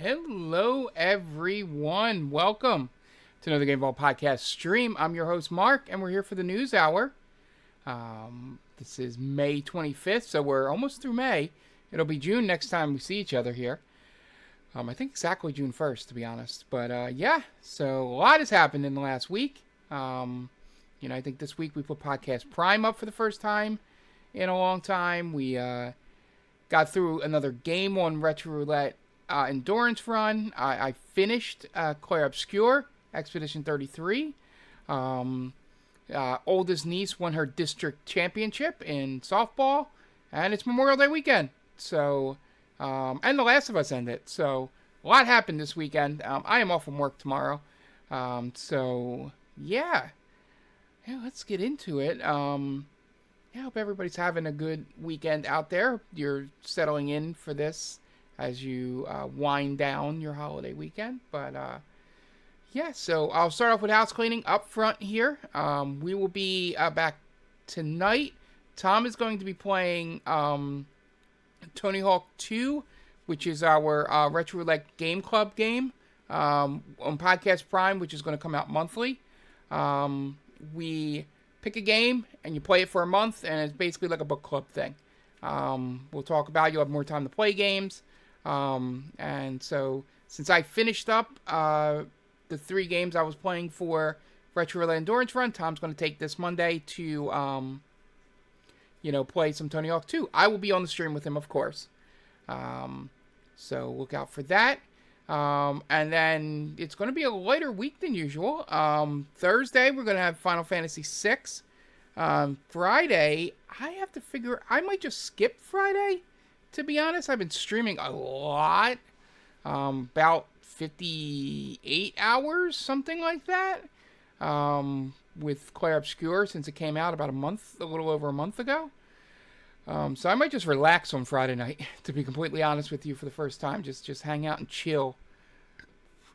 Hello, everyone. Welcome to another Game Ball Podcast stream. I'm your host, Mark, and we're here for the news hour. This is May 25th, so we're almost through May. It'll be June next time we see each other here. I think exactly June 1st, to be honest. But, yeah, so a lot has happened in the last week. I think this week we put Podcast Prime up for the first time in a long time. We got through another game on Retro Roulette endurance run. I finished Clair Obscur, Expedition 33. Oldest niece won her district championship in softball, and it's Memorial Day weekend. So, and The Last of Us ended. So, a lot happened this weekend. I am off from work tomorrow. Yeah, let's get into it. I hope everybody's having a good weekend out there. You're settling in for this as you wind down your holiday weekend. But, yeah, so I'll start off with house cleaning up front here. We will be back tonight. Tom is going to be playing Tony Hawk 2, which is our Retro Roulette Game Club game on Podcast Prime, which is going to come out monthly. We pick a game, and you play it for a month, and it's basically like a book club thing. We'll talk about you'll have more time to play games. And so, since I finished up the 3 games I was playing for Retro Roulette Endurance Run, Tom's going to take this Monday to, play some Tony Hawk 2. I will be on the stream with him, of course. So, look out for that. And then it's going to be a lighter week than usual. Thursday, we're going to have Final Fantasy VI. Friday, I have to figure, I might just skip Friday, to be honest. I've been streaming a lot, about 58 hours, something like that, with Clair Obscur since it came out about a little over a month ago. So I might just relax on Friday night, to be completely honest with you, for the first time. Just hang out and chill.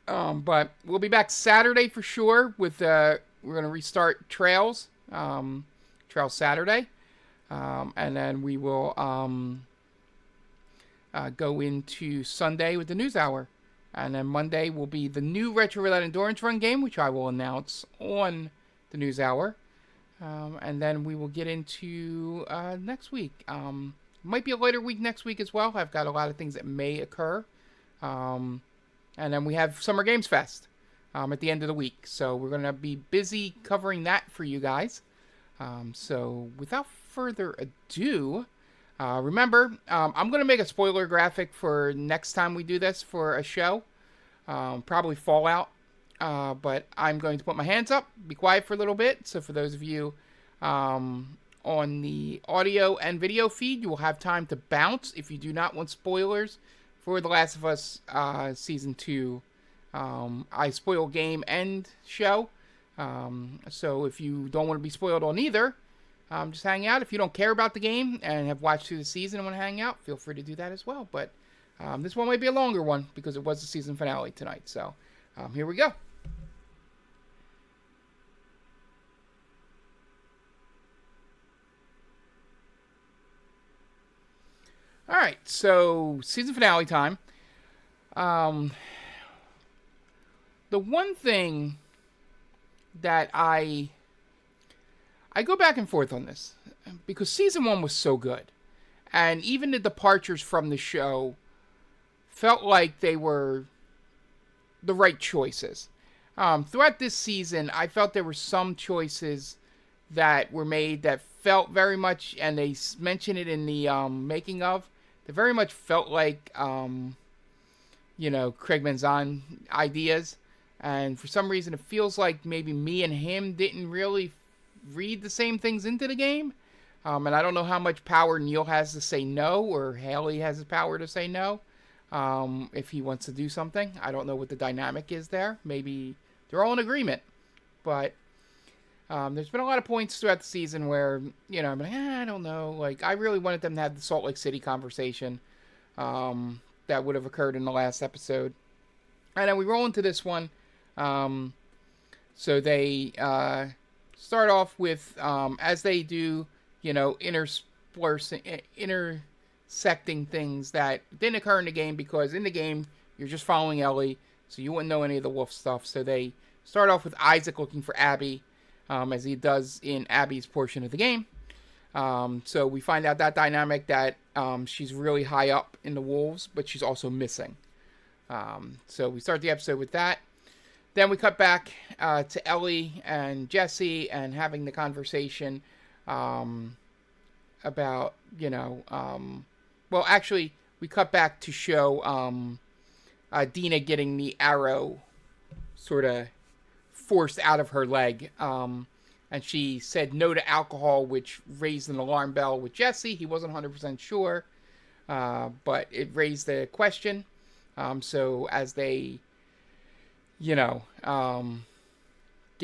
But we'll be back Saturday for sure with, we're going to restart Trails, Trails Saturday. And then we will go into Sunday with the News Hour. And then Monday will be the new Retro Roulette Endurance Run game, which I will announce on the News Hour. And then we will get into next week. Might be a later week next week as well. I've got a lot of things that may occur. And then we have Summer Games Fest at the end of the week. So we're going to be busy covering that for you guys. So without further ado, remember, I'm going to make a spoiler graphic for next time we do this for a show. Probably Fallout. But I'm going to put my hands up, be quiet for a little bit. So for those of you on the audio and video feed, you will have time to bounce if you do not want spoilers for The Last of Us Season 2. I spoil game and show. So if you don't want to be spoiled on either, just hang out. If you don't care about the game and have watched through the season and want to hang out, feel free to do that as well. But this one might be a longer one because it was the season finale tonight. So here we go. All right, so season finale time. The one thing that I go back and forth on this because season 1 was so good, and even the departures from the show felt like they were the right choices. Throughout this season, I felt there were some choices that were made that felt very much, and they mention it in the making of, they very much felt like, Craig Mazin ideas. And for some reason, it feels like maybe me and him didn't really read the same things into the game. And I don't know how much power Neil has to say no, or Haley has the power to say no, if he wants to do something. I don't know what the dynamic is there. Maybe they're all in agreement. But there's been a lot of points throughout the season where, I'm like, I don't know. Like, I really wanted them to have the Salt Lake City conversation that would have occurred in the last episode. And then we roll into this one. So they start off with, as they do, intersecting things that didn't occur in the game, because in the game You're just following Ellie, so you wouldn't know any of the wolf stuff. So they start off with Isaac looking for Abby, as he does in Abby's portion of the game. So we find out that dynamic, that she's really high up in the wolves, but she's also missing. So we start the episode with that. Then we cut back to Ellie and Jesse and having the conversation about, well, actually, we cut back to show Dina getting the arrow sort of forced out of her leg. And she said no to alcohol, which raised an alarm bell with Jesse. He wasn't 100% sure, but it raised the question. So as they, get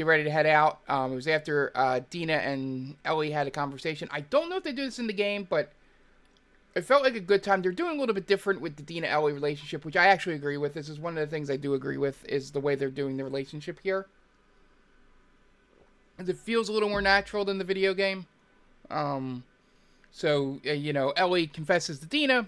ready to head out, it was after Dina and Ellie had a conversation. I don't know if they do this in the game, but it felt like a good time. They're doing a little bit different with the Dina-Ellie relationship, which I actually agree with. This is one of the things I do agree with, is the way they're doing the relationship here. It feels a little more natural than the video game. So, Ellie confesses to Dina,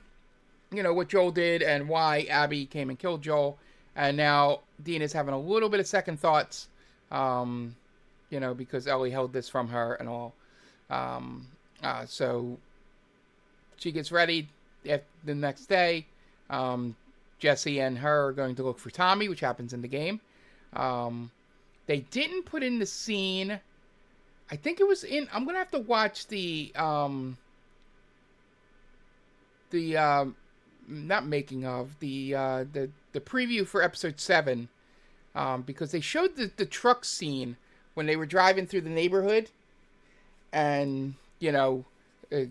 what Joel did and why Abby came and killed Joel. And now Dina's having a little bit of second thoughts, because Ellie held this from her and all. So she gets ready the next day. Jesse and her are going to look for Tommy, which happens in the game. They didn't put in the scene. I think it was in. I'm gonna have to watch the not making of the preview for episode 7, because they showed the truck scene when they were driving through the neighborhood, and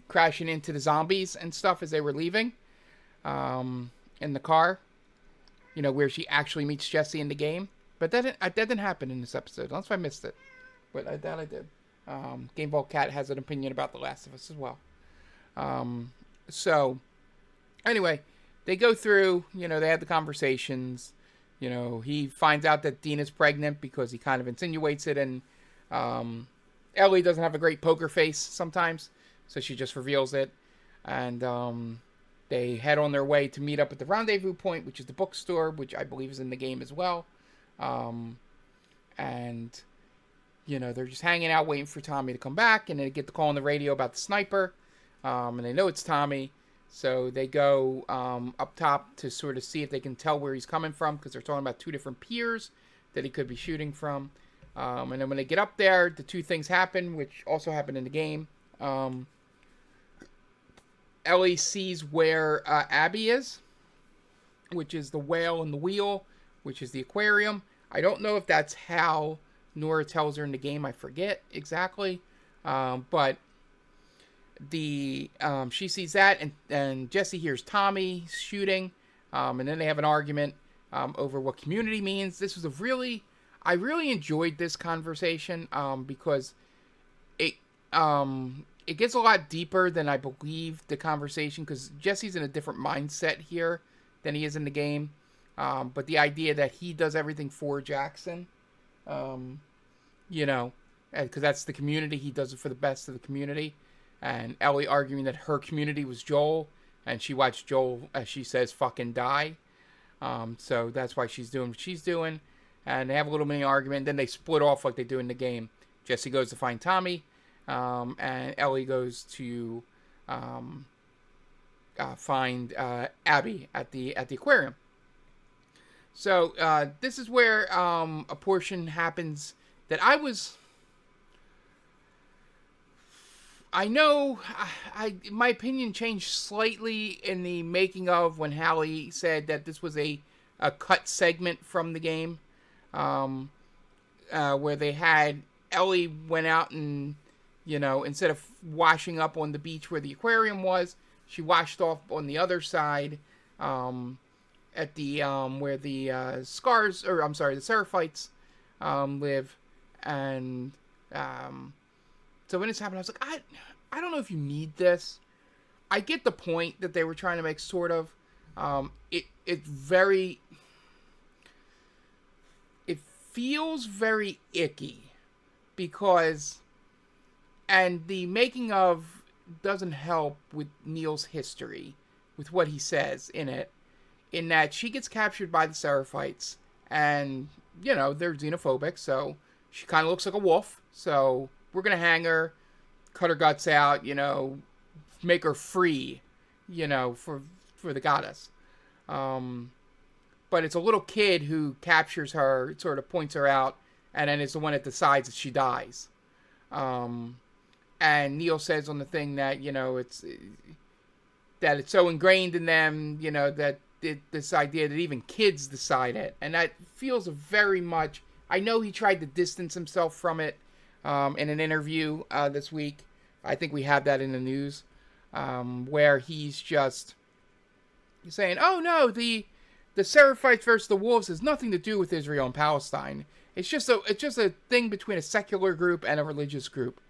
crashing into the zombies and stuff as they were leaving, in the car. Where she actually meets Jesse in the game. But that didn't happen in this episode, unless I missed it. But I doubt I did. Game Ball Cat has an opinion about The Last of Us as well. So, anyway, they go through, they have the conversations. He finds out that Dina's pregnant because he kind of insinuates it. And Ellie doesn't have a great poker face sometimes, so she just reveals it. And they head on their way to meet up at the rendezvous point, which is the bookstore, which I believe is in the game as well. And they're just hanging out waiting for Tommy to come back, and they get the call on the radio about the sniper, and they know it's Tommy, so they go up top to sort of see if they can tell where he's coming from, because they're talking about 2 different piers that he could be shooting from. And then when they get up there, the 2 things happen, which also happen in the game. Ellie sees where Abby is, which is the whale and the wheel, which is the aquarium. I don't know if that's how Nora tells her in the game. I forget exactly. But she sees that, and Jesse hears Tommy shooting. And then they have an argument over what community means. This was I really enjoyed this conversation because it gets a lot deeper than I believe the conversation, because Jesse's in a different mindset here than he is in the game. But the idea that he does everything for Jackson, because that's the community. He does it for the best of the community. And Ellie arguing that her community was Joel, and she watched Joel, as she says, fucking die. So that's why she's doing what she's doing. And they have a little mini argument. Then they split off like they do in the game. Jesse goes to find Tommy, and Ellie goes to find Abby at the aquarium. So this is where a portion happens that my opinion changed slightly in the making of, when Hallie said that this was a cut segment from the game, where they had Ellie went out and, instead of washing up on the beach where the aquarium was, she washed off on the other side, at the where the the Seraphites live. And so when this happened, I was like, I don't know if you need this. I get the point that they were trying to make, sort of. It feels very icky, because, and the making of doesn't help with Neil's history, with what he says in it. in that she gets captured by the Seraphites, and they're xenophobic, so she kind of looks like a wolf. So we're gonna hang her, cut her guts out, make her free, for the goddess. Um, but it's a little kid who captures her, sort of points her out, and then is the one that decides that she dies. Um, and Neil says on the thing that it's so ingrained in them, that this idea that even kids decide it, and that feels very much. I know he tried to distance himself from it in an interview this week. I think we have that in the news, where he's saying, "Oh no, the Seraphites versus the Wolves has nothing to do with Israel and Palestine. It's just a thing between a secular group and a religious group."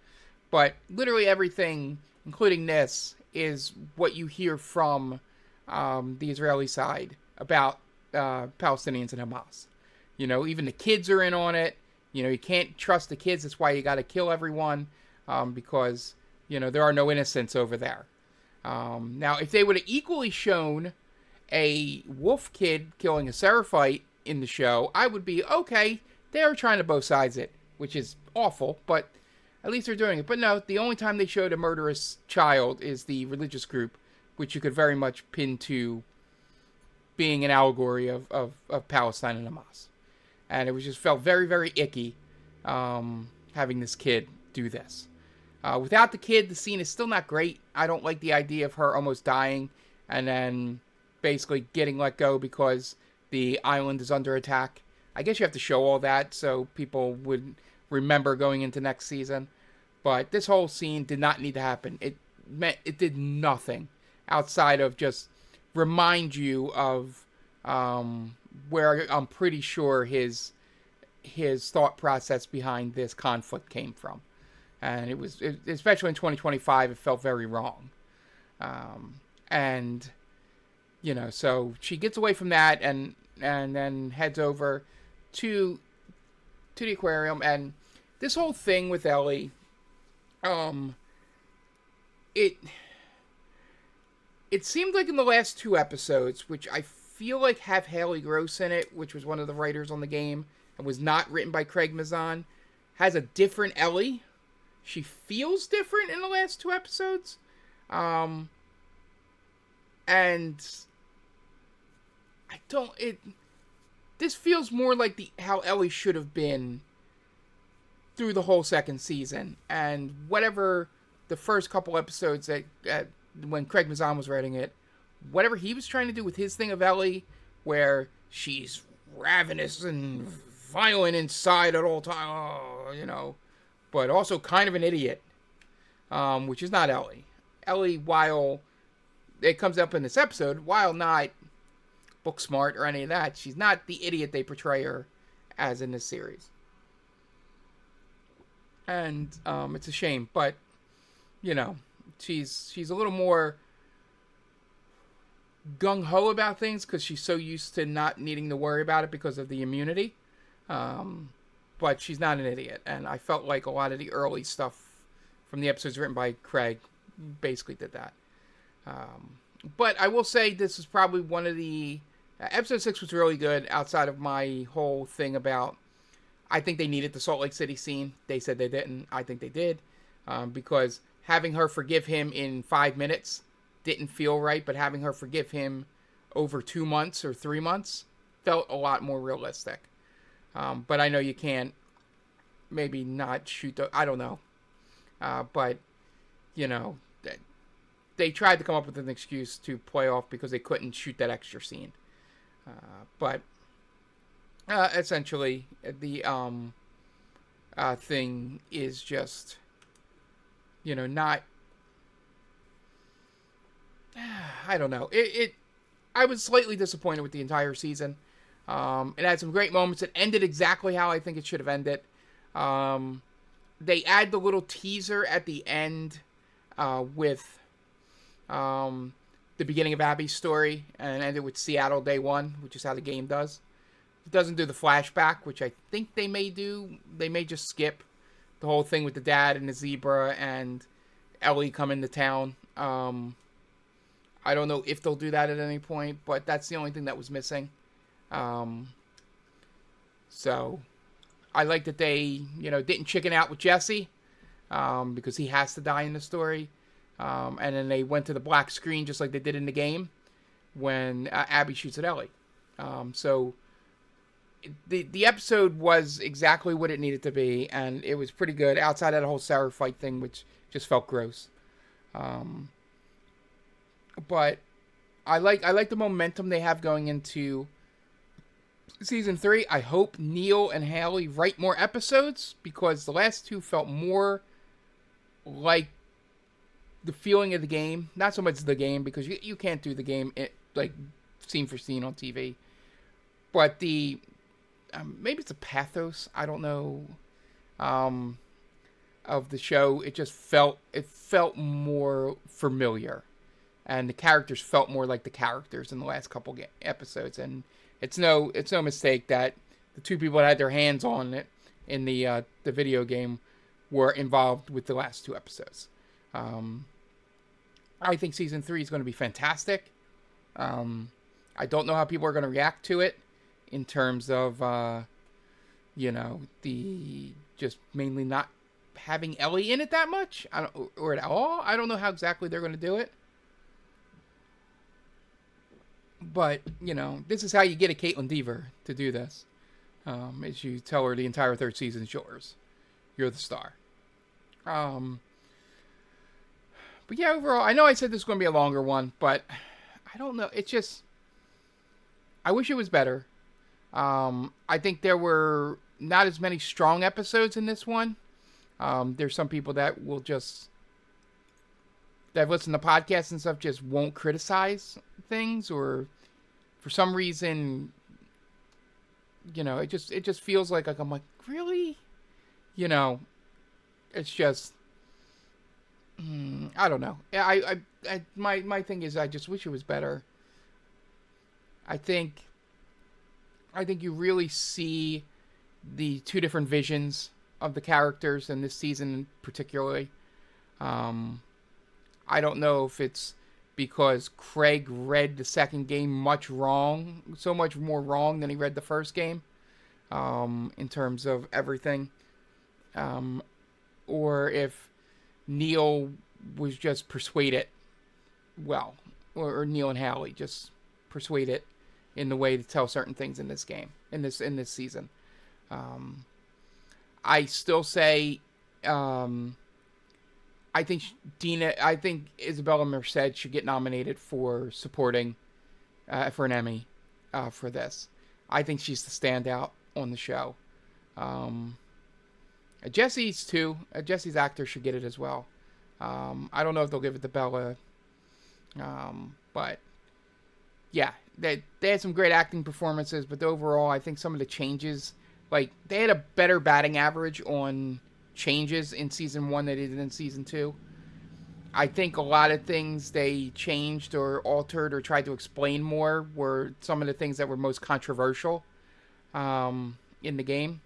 But literally everything, including this, is what you hear from the Israeli side about Palestinians and Hamas. Even the kids are in on it. You can't trust the kids. That's why you got to kill everyone, because there are no innocents over there. Now, if they would have equally shown a wolf kid killing a Seraphite in the show, I would be okay. They are trying to both sides it, which is awful, but at least they're doing it. But no, the only time they showed a murderous child is the religious group, which you could very much pin to being an allegory of Palestine and Hamas. And it just felt very, very icky having this kid do this. Without the kid, the scene is still not great. I don't like the idea of her almost dying and then basically getting let go because the island is under attack. I guess you have to show all that so people would remember going into next season. But this whole scene did not need to happen. It did nothing outside of just remind you of where I'm pretty sure his thought process behind this conflict came from. And especially in 2025, it felt very wrong. And so she gets away from that and then heads over to the aquarium. And this whole thing with Ellie, it seemed like in the last two episodes, which I feel like have Haley Gross in it, which was one of the writers on the game and was not written by Craig Mazin, has a different Ellie. She feels different in the last two episodes. And this feels more like how Ellie should have been through the whole second season. And whatever the first couple episodes that when Craig Mazin was writing it, whatever he was trying to do with his thing of Ellie, where she's ravenous and violent inside at all times, but also kind of an idiot, which is not Ellie. Ellie, while it comes up in this episode, while not book smart or any of that, she's not the idiot they portray her as in this series. And it's a shame, but she's a little more gung-ho about things because she's so used to not needing to worry about it because of the immunity. But she's not an idiot, and I felt like a lot of the early stuff from the episodes written by Craig basically did that. But I will say this is probably one of the... episode 6 was really good outside of my whole thing about... I think they needed the Salt Lake City scene. They said they didn't. I think they did. Because having her forgive him in 5 minutes didn't feel right, but having her forgive him over 2 months or 3 months felt a lot more realistic. But I know you can't maybe not shoot I don't know. But, they tried to come up with an excuse to play off because they couldn't shoot that extra scene. But essentially, the thing is just, not... I don't know. I was slightly disappointed with the entire season. It had some great moments. It ended exactly how I think it should have ended. They add the little teaser at the end with the beginning of Abby's story and ended with Seattle Day 1, which is how the game does. It doesn't do the flashback, which I think they may do. They may just skip the whole thing with the dad and the zebra and Ellie coming to town. I don't know if they'll do that at any point, but that's the only thing that was missing. Um, so I like that they, didn't chicken out with Jesse, because he has to die in the story. And then they went to the black screen just like they did in the game when Abby shoots at Ellie. So the episode was exactly what it needed to be, and it was pretty good outside of the whole Sarah fight thing, which just felt gross. Um, but I like the momentum they have going into season 3. I hope Neil and Haley write more episodes, because the last two felt more like the feeling of the game. Not so much the game, because you can't do the game like scene for scene on TV. But the maybe it's a pathos, I don't know, of the show. It felt more familiar, and the characters felt more like the characters in the last couple episodes. And it's no mistake that the two people that had their hands on it in the video game were involved with the last two episodes. I think season 3 is going to be fantastic. I don't know how people are going to react to it in terms of, the just mainly not having Ellie in it that much, or at all. I don't know how exactly they're going to do it. But, this is how you get a Caitlin Deaver to do this. Is you tell her the entire third season is yours. You're the star. But yeah, overall, I know I said this was going to be a longer one, but I don't know. It's just, I wish it was better. I think there were not as many strong episodes in this one. There's some people that that listen to podcasts and stuff just won't criticize things, or for some reason, it just feels like I'm like, really? It's just, I don't know. My thing is, I just wish it was better. I think you really see the two different visions of the characters in this season particularly. I don't know if it's because Craig read the second game so much more wrong than he read the first game, in terms of everything. Or if Neil was just persuaded, or Neil and Haley just persuaded in the way to tell certain things in this game, in this season. I still say, I think Isabella Merced should get nominated for supporting, for an Emmy, for this. I think she's the standout on the show. Jesse's too. Jesse's actor should get it as well. I don't know if they'll give it to Bella, but yeah, they had some great acting performances. But overall, I think some of the changes, like they had a better batting average on changes in season 1 than they did in season 2. I think a lot of things they changed or altered or tried to explain more were some of the things that were most controversial, in the game.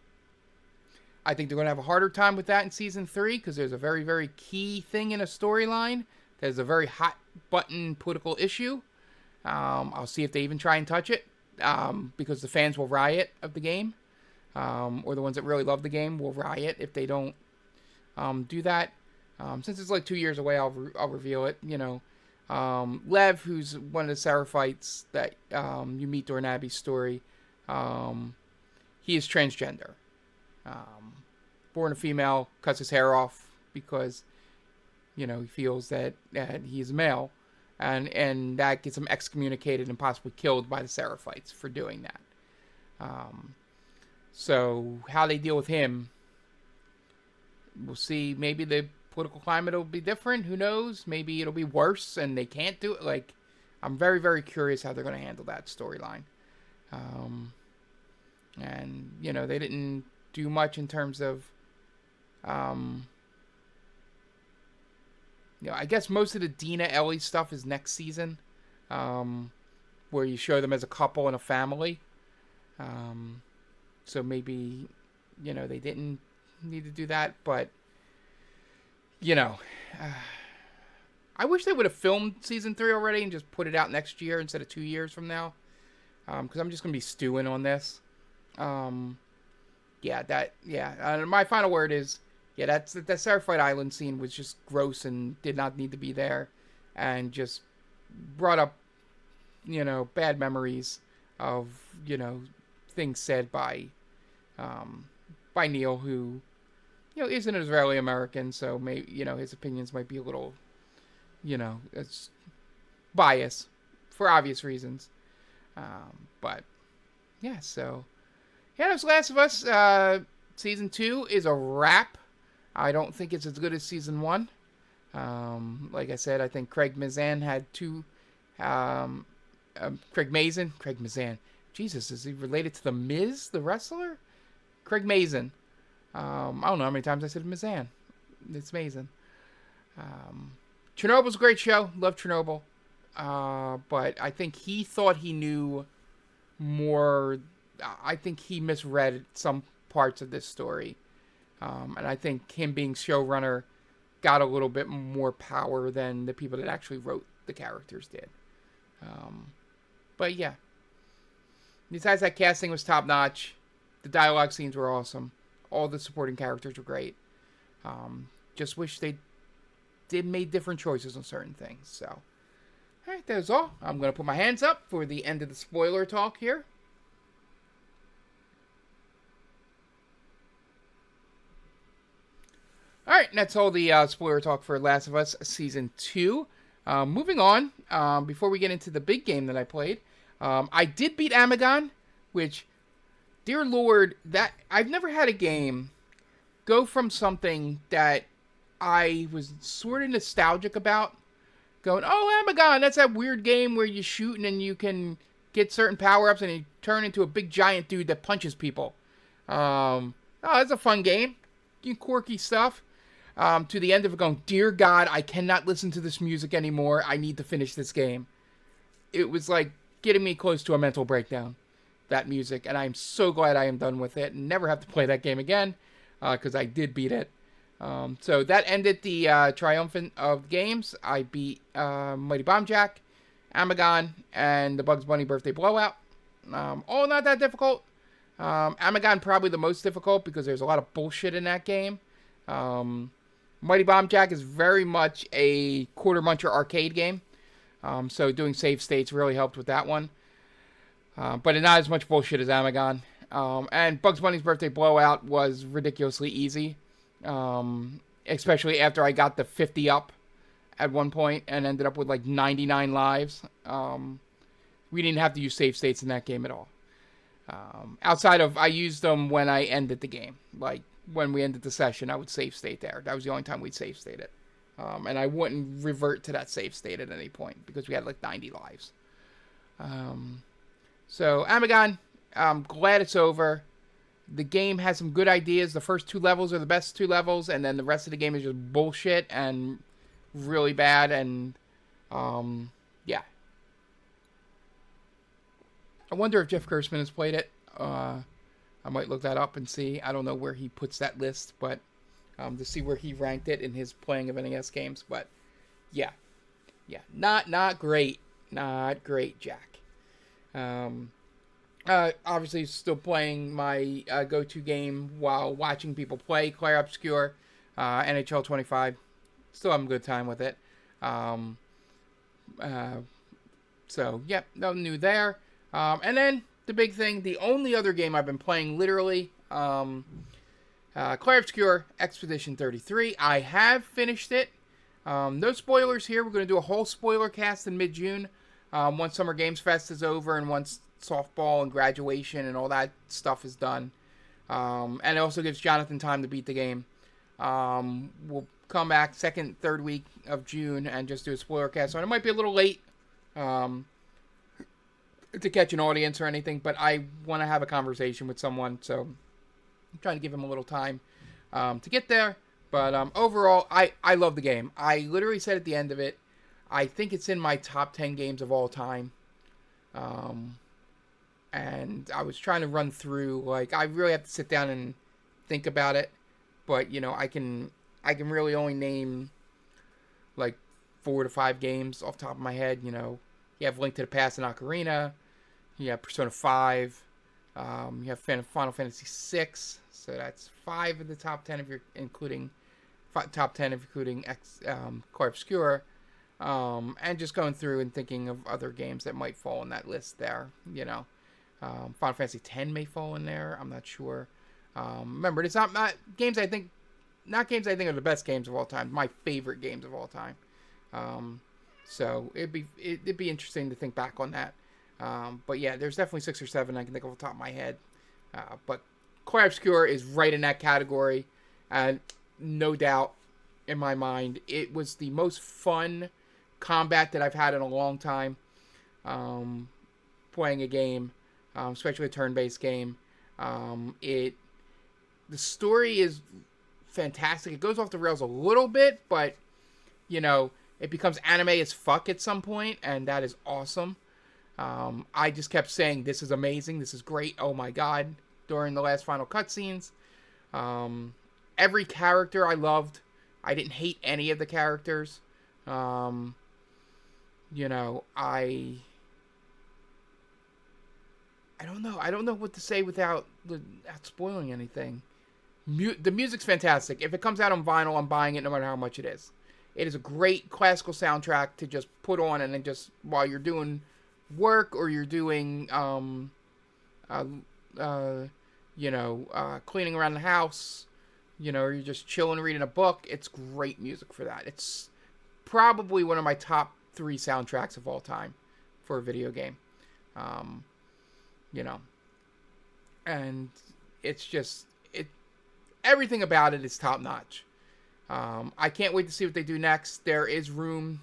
I think they're going to have a harder time with that in season 3, because there's a very, very key thing in a storyline. There's a very hot button political issue. I'll see if they even try and touch it, because the fans will riot of the game, or the ones that really love the game will riot if they don't do that. Since it's like 2 years away, I'll reveal it. Lev, who's one of the Seraphites that you meet during Abby's story, he is transgender. Born a female, cuts his hair off because, he feels that he's a male, and that gets him excommunicated and possibly killed by the Seraphites for doing that. So how they deal with him, we'll see. Maybe the political climate will be different. Who knows? Maybe it'll be worse and they can't do it. Like, I'm very, very curious how they're going to handle that storyline. And, they didn't do much in terms of, I guess most of the Dina Ellie stuff is next season, where you show them as a couple and a family. So maybe, they didn't need to do that, but, I wish they would have filmed season 3 already and just put it out next year instead of 2 years from now. Because I'm just gonna be stewing on this. Um, my final word is, yeah, that Seraphite Island scene was just gross and did not need to be there, and just brought up, bad memories of, things said by Neil, who, is an Israeli American, so his opinions might be a little, it's bias for obvious reasons. But yeah, so yeah, that's Last of Us. Season 2 is a wrap. I don't think it's as good as season 1. Like I said, I think Craig Mazin had two. Craig Mazin. Jesus, is he related to the Miz, the wrestler? Craig Mazin. I don't know how many times I said Mazan. It's Mazin. Chernobyl's a great show. Love Chernobyl. But I think he thought he knew more. I think he misread some parts of this story. And I think him being showrunner got a little bit more power than the people that actually wrote the characters did. But yeah. Besides that, casting was top notch. The dialogue scenes were awesome. All the supporting characters were great. Just wish they made different choices on certain things. So, all right, that's all. I'm going to put my hands up for the end of the spoiler talk here. All right, and that's all the spoiler talk for Last of Us Season 2. Moving on, before we get into the big game that I played, I did beat Amagon, which, dear Lord, that I've never had a game go from something that I was sort of nostalgic about, going, oh, Amagon, that's that weird game where you shoot and then you can get certain power-ups and you turn into a big giant dude that punches people. That's a fun game. Quirky stuff. To the end of it going, dear God, I cannot listen to this music anymore. I need to finish this game. It was like getting me close to a mental breakdown, that music. And I'm so glad I am done with it and never have to play that game again, because I did beat it. So that ended the triumphant of games. I beat Mighty Bomb Jack, Amagon, and the Bugs Bunny Birthday Blowout. All not that difficult. Amagon probably the most difficult because there's a lot of bullshit in that game. Mighty Bomb Jack is very much a quarter muncher arcade game. So doing save states really helped with that one. But not as much bullshit as Amagon. And Bugs Bunny's Birthday Blowout was ridiculously easy. Especially after I got the 50 up at one point and ended up with like 99 lives. We didn't have to use save states in that game at all. Outside of, I used them when I ended the game. Like, when we ended the session, I would save state there. That was the only time we'd save state it. And I wouldn't revert to that save state at any point, because we had like 90 lives. So, Amagon, I'm glad it's over. The game has some good ideas. The first 2 levels are the best 2 levels, and then the rest of the game is just bullshit and really bad, and, yeah. I wonder if Jeff Gerstmann has played it. I might look that up and see. I don't know where he puts that list, but to see where he ranked it in his playing of NES games. But yeah, not great, Jack. Obviously, still playing my go-to game while watching people play, Clair, Obscur, NHL 25. Still having a good time with it. So yep, nothing new there. And then the big thing, the only other game I've been playing, literally, Clair Obscur Expedition 33. I have finished it. No spoilers here. We're going to do a whole spoiler cast in mid-June. Once Summer Games Fest is over and once softball and graduation and all that stuff is done. And it also gives Jonathan time to beat the game. We'll come back second, third week of June and just do a spoiler cast. So it might be a little late. To catch an audience or anything, but I want to have a conversation with someone, so I'm trying to give him a little time to get there. But overall, I love the game. I literally said at the end of it, I think it's in my top 10 games of all time. And I was trying to run through, like, I really have to sit down and think about it, but, I can really only name, like, 4 to 5 games off the top of my head. You know, you have Link to the Past and Ocarina. You have Persona 5. You have Final Fantasy 6. So that's 5 of the top 10 if you're including top 10 if including Clair Obscur. And just going through and thinking of other games that might fall in that list there. You know, Final Fantasy 10 may fall in there. I'm not sure. Remember, it's not games I think are the best games of all time. My favorite games of all time. So it'd be interesting to think back on that. But yeah, there's definitely 6 or 7 I can think of off the top of my head. But Clair Obscur is right in that category, and no doubt in my mind, it was the most fun combat that I've had in a long time. Playing a game, especially a turn-based game. The story is fantastic. It goes off the rails a little bit, but you know, it becomes anime as fuck at some point, and that is awesome. I just kept saying, this is amazing, this is great, oh my god, during the last final cutscenes. Every character I loved. I didn't hate any of the characters. You know, I don't know. I don't know what to say without spoiling anything. The music's fantastic. If it comes out on vinyl, I'm buying it no matter how much it is. It is a great classical soundtrack to just put on and then just while you're doing work or you're doing, cleaning around the house, you know, or you're just chilling reading a book. It's great music for that. It's probably one of my top 3 soundtracks of all time for a video game. And it's just everything about it is top notch. I can't wait to see what they do next. There is room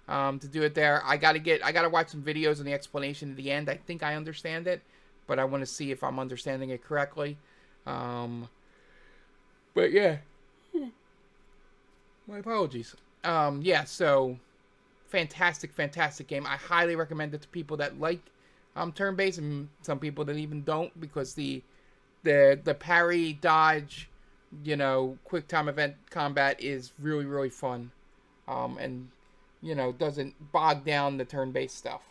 to do it there. I gotta watch some videos and the explanation at the end. I think I understand it, but I want to see if I'm understanding it correctly. But yeah, my apologies. So fantastic game. I highly recommend it to people that like turn-based and some people that even don't, because the parry, dodge, you know, quick time event combat is really, really fun. And, you know, doesn't bog down the turn-based stuff.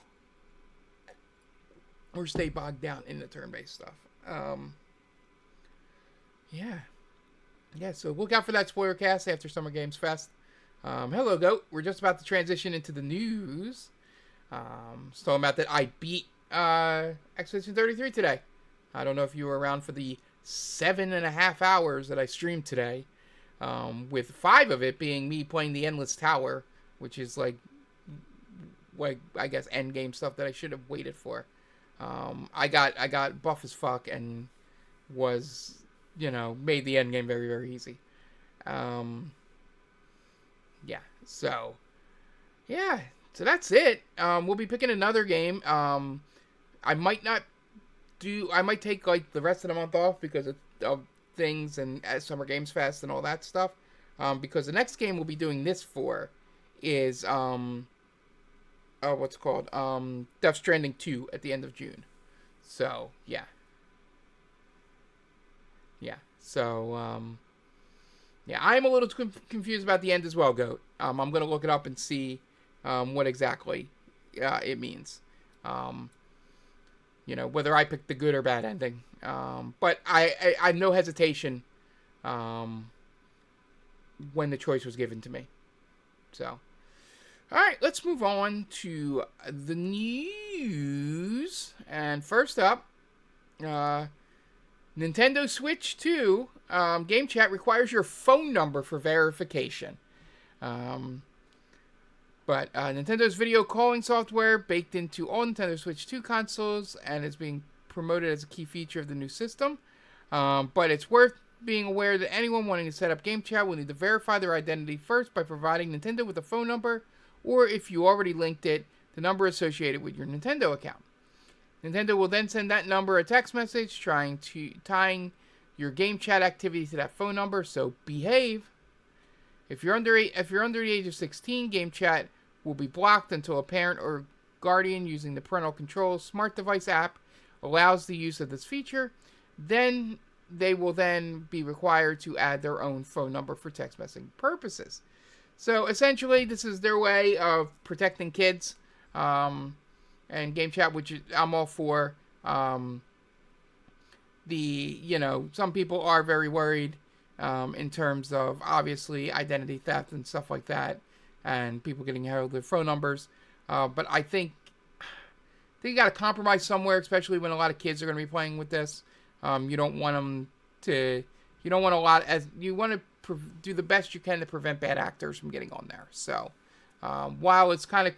Or stay bogged down in the turn-based stuff. Yeah, so look out for that spoiler cast after Summer Games Fest. Hello, Goat. We're just about to transition into the news. Just talking about that I beat Expedition 33 today. I don't know if you were around for the 7.5 hours that I streamed today, with 5 of it being me playing the Endless Tower, which is like I guess end game stuff that I should have waited for. I got buff as fuck and was, you know, made the end game very, very easy. So that's it. We'll be picking another game. I might take like the rest of the month off because of things and Summer Games Fest and all that stuff. Because the next game we'll be doing this for is Death Stranding 2 at the end of June. So yeah. So I'm a little confused about the end as well, Goat. I'm gonna look it up and see what exactly it means. You know, whether I picked the good or bad ending. But I had no hesitation when the choice was given to me. So, all right, let's move on to the news. And first up, Nintendo Switch 2 game chat requires your phone number for verification. But Nintendo's video calling software baked into all Nintendo Switch 2 consoles and is being promoted as a key feature of the new system. But it's worth being aware that anyone wanting to set up game chat will need to verify their identity first by providing Nintendo with a phone number, or if you already linked it, the number associated with your Nintendo account. Nintendo will then send that number a text message tying your game chat activity to that phone number, so behave. If you're under the age of 16, game chat will be blocked until a parent or guardian using the Parental Controls smart device app allows the use of this feature. Then they will then be required to add their own phone number for text messaging purposes. So essentially, this is their way of protecting kids. And game chat, which I'm all for. Um, some people are very worried in terms of obviously identity theft and stuff like that, and people getting held their phone numbers. But I think you got to compromise somewhere, especially when a lot of kids are going to be playing with this. You don't want them to. You don't want a lot as you want to do the best you can to prevent bad actors from getting on there. So while it's kind of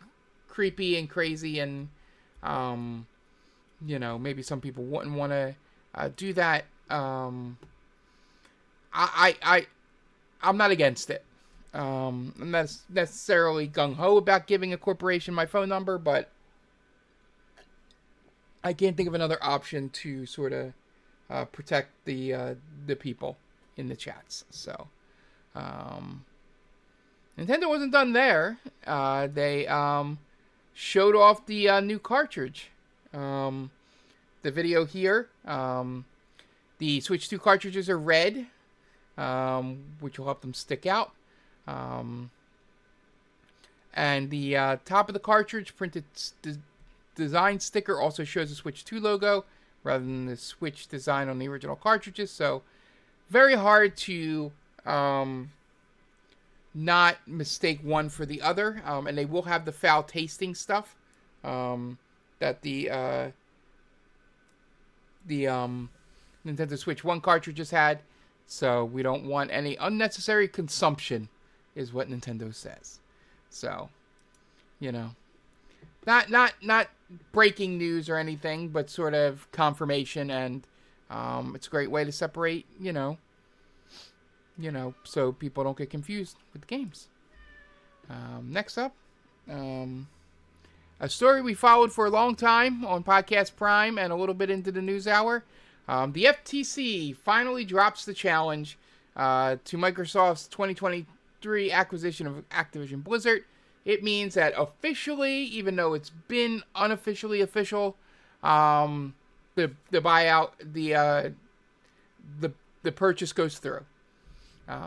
creepy and crazy, and maybe some people wouldn't want to do that. I'm not against it. I'm not necessarily gung ho about giving a corporation my phone number, but I can't think of another option to sort of protect the people in the chats. So Nintendo wasn't done there. They showed off the new cartridge. The video here. The Switch 2 cartridges are red, which will help them stick out. And the top of the cartridge printed design sticker also shows the Switch 2 logo rather than the Switch design on the original cartridges. So very hard to not mistake one for the other. And they will have the foul tasting stuff that the Nintendo Switch 1 cartridges had. So we don't want any unnecessary consumption, is what Nintendo says. So, not breaking news or anything, but sort of confirmation, and it's a great way to separate, so people don't get confused with the games. Next up, a story we followed for a long time on Podcast Prime and a little bit into the news hour. The FTC finally drops the challenge to Microsoft's 2023 acquisition of Activision Blizzard. It means that officially, even though it's been unofficially official, the buyout, the purchase goes through.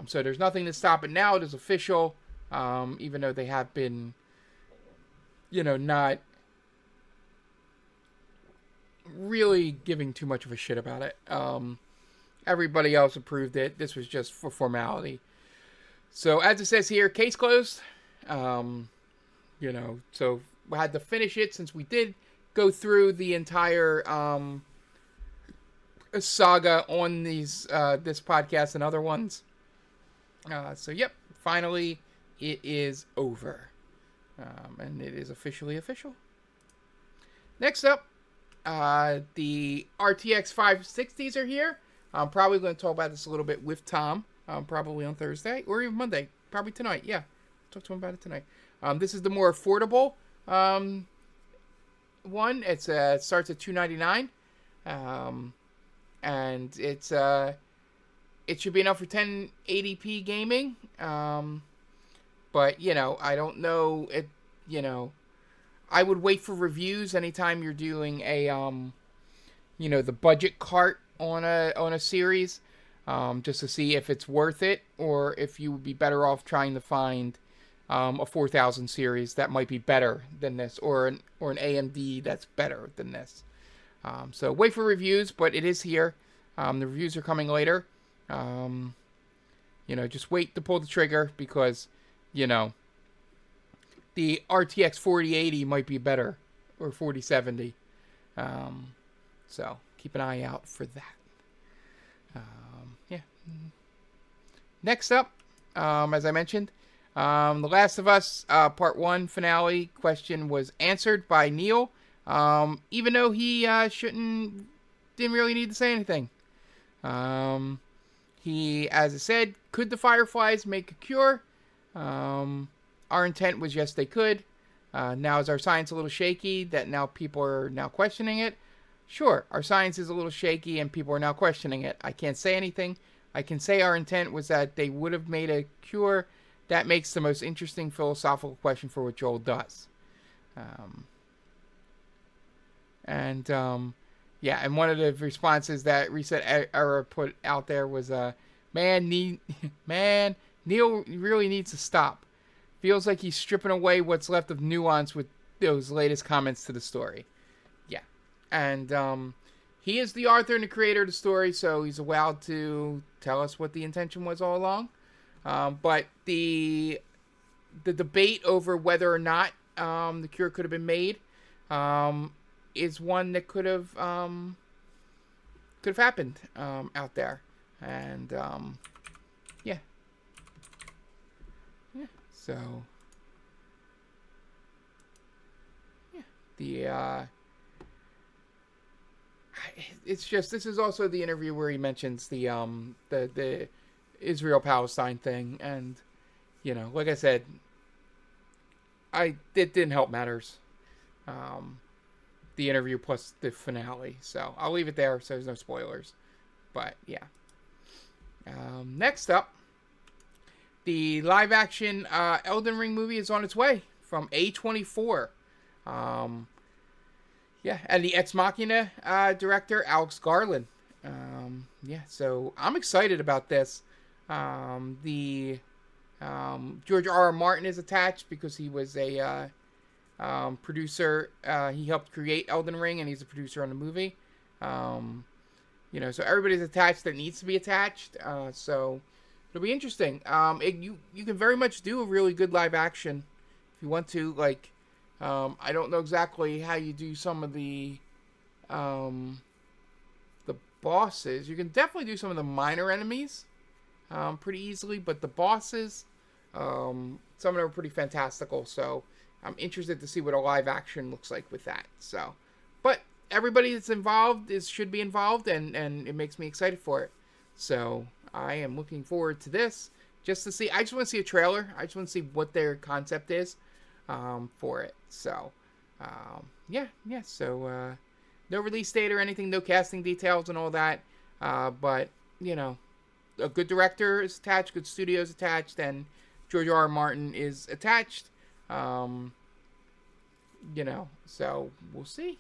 So there's nothing to stop it now. It is official, even though they have been, not really giving too much of a shit about it. Everybody else approved it. This was just for formality. So as it says here, case closed. So we had to finish it since we did go through the entire saga on this podcast and other ones. So yep, finally it is over. And it is officially official. Next up, the RTX 560s are here. I'm probably going to talk about this a little bit with Tom, probably on Thursday or even Monday, probably tonight. Yeah, talk to him about it tonight. This is the more affordable one. It starts at $299, and it should be enough for 1080p gaming. But I don't know it. I would wait for reviews anytime you're doing a the budget cart on a series, just to see if it's worth it or if you would be better off trying to find a 4000 series that might be better than this, or an AMD that's better than this. So wait for reviews, but it is here. The reviews are coming later. Just wait to pull the trigger because the RTX 4080 might be better, or 4070. So keep an eye out for that. Yeah. Next up, as I mentioned, The Last of Us Part 1 finale question was answered by Neil, even though he didn't really need to say anything. He, as I said, could the Fireflies make a cure? Our intent was yes, they could. Now is our science a little shaky that now people are now questioning it? Sure, our science is a little shaky and people are now questioning it. I can't say anything. I can say our intent was that they would have made a cure. That makes the most interesting philosophical question for what Joel does. And one of the responses that Reset Era put out there was, Neil really needs to stop. Feels like he's stripping away what's left of nuance with those latest comments to the story. Yeah. And he is the author and the creator of the story, so he's allowed to tell us what the intention was all along. But the debate over whether or not the cure could have been made is one that could have happened out there. And yeah. So the it's just, this is also the interview where he mentions the Israel Palestine thing, and like I said, it didn't help matters. The interview plus the finale, so I'll leave it there so there's no spoilers. But yeah. Next up, the live action Elden Ring movie is on its way from A24. And the Ex Machina director, Alex Garland. So I'm excited about this. George R.R. Martin is attached because he was a producer. He helped create Elden Ring, and he's a producer on the movie. So everybody's attached that needs to be attached. So it'll be interesting. You can very much do a really good live action if you want to. Like, I don't know exactly how you do some of the bosses. You can definitely do some of the minor enemies pretty easily, but the bosses, some of them are pretty fantastical. So I'm interested to see what a live action looks like with that. So, but everybody that's involved should be involved, and it makes me excited for it. So I am looking forward to this just to see. I just want to see a trailer. I just want to see what their concept is for it. So So no release date or anything, no casting details and all that. But a good director is attached, good studio is attached, and George R.R. Martin is attached. So we'll see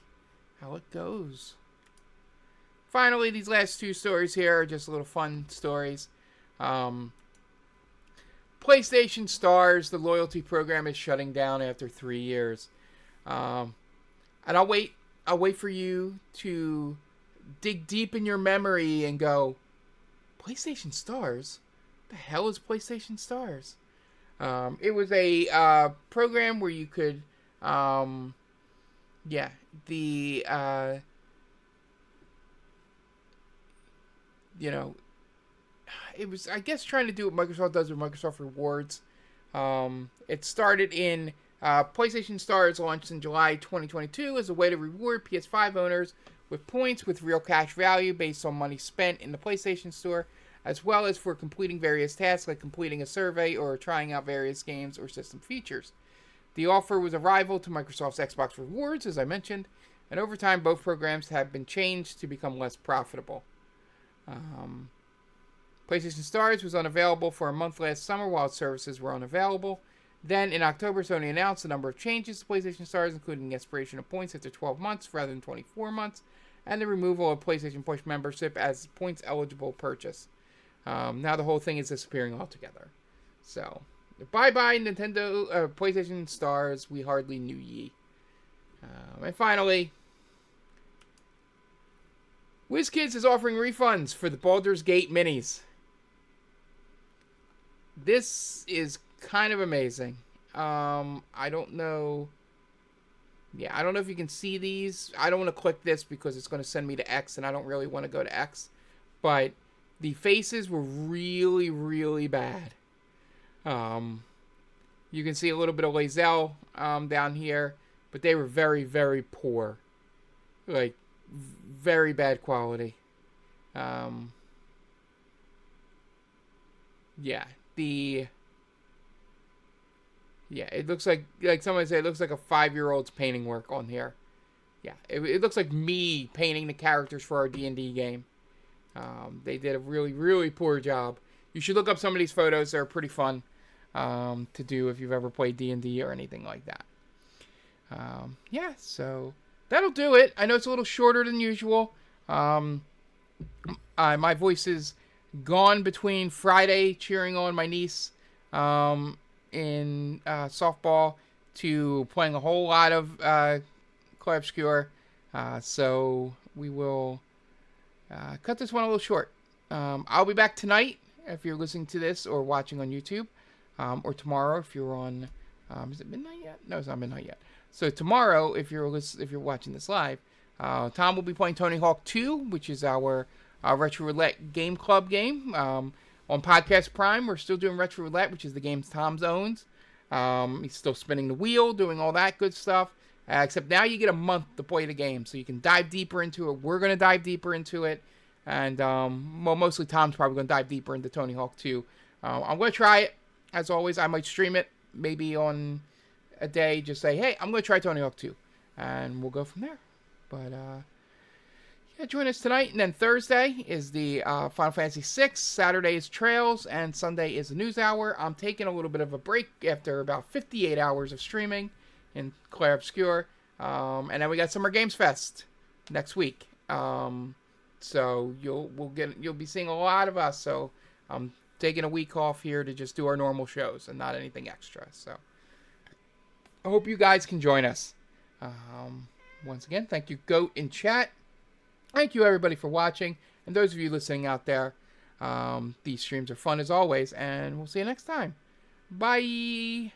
how it goes. Finally, these last two stories here are just little fun stories. PlayStation Stars, the loyalty program, is shutting down after 3 years. And I'll wait for you to dig deep in your memory and go, PlayStation Stars? What the hell is PlayStation Stars? It was a program where you could, it was, I guess, trying to do what Microsoft does with Microsoft Rewards. It started in PlayStation Stars, launched in July 2022 as a way to reward PS5 owners with points with real cash value based on money spent in the PlayStation Store, as well as for completing various tasks like completing a survey or trying out various games or system features. The offer was a rival to Microsoft's Xbox Rewards, as I mentioned, and over time both programs have been changed to become less profitable. PlayStation Stars was unavailable for a month last summer while services were unavailable. Then, in October, Sony announced a number of changes to PlayStation Stars, including the expiration of points after 12 months rather than 24 months, and the removal of PlayStation Push membership as points-eligible purchase. Now the whole thing is disappearing altogether. So, bye-bye, Nintendo, PlayStation Stars, we hardly knew ye. And finally, WizKids is offering refunds for the Baldur's Gate minis. This is kind of amazing. I don't know. Yeah, I don't know if you can see these. I don't want to click this because it's going to send me to X, and I don't really want to go to X. But the faces were really, really bad. You can see a little bit of Lae'zel down here, but they were very, very poor. Like, very bad quality. It looks like somebody said, it looks like a 5-year-old's painting work on here. Yeah, it looks like me painting the characters for our D&D game. They did a really, really poor job. You should look up some of these photos. They're pretty fun to do if you've ever played D&D or anything like that. So that'll do it. I know it's a little shorter than usual. My voice is gone between Friday cheering on my niece in in softball to playing a whole lot of Clair Obscur. So we will cut this one a little short. I'll be back tonight if you're listening to this or watching on YouTube, or tomorrow if you're on. Is it midnight yet? No, it's not midnight yet. So tomorrow, if you're watching this live, Tom will be playing Tony Hawk 2, which is our Retro Roulette Game Club game. On Podcast Prime, we're still doing Retro Roulette, which is the game Tom's owns. He's still spinning the wheel, doing all that good stuff. Except now you get a month to play the game, so you can dive deeper into it. We're going to dive deeper into it. And, mostly Tom's probably going to dive deeper into Tony Hawk 2. I'm going to try it. As always, I might stream it maybe on a day. Just say, hey, I'm going to try Tony Hawk 2. And we'll go from there. But, yeah, join us tonight. And then Thursday is the Final Fantasy VI. Saturday is Trails. And Sunday is the News Hour. I'm taking a little bit of a break after about 58 hours of streaming in Clair Obscur. And then we got Summer Games Fest next week. So you'll be seeing a lot of us. So I'm taking a week off here to just do our normal shows and not anything extra. So I hope you guys can join us. Once again, thank you, Goat, in chat. Thank you, everybody, for watching. And those of you listening out there, these streams are fun as always. And we'll see you next time. Bye.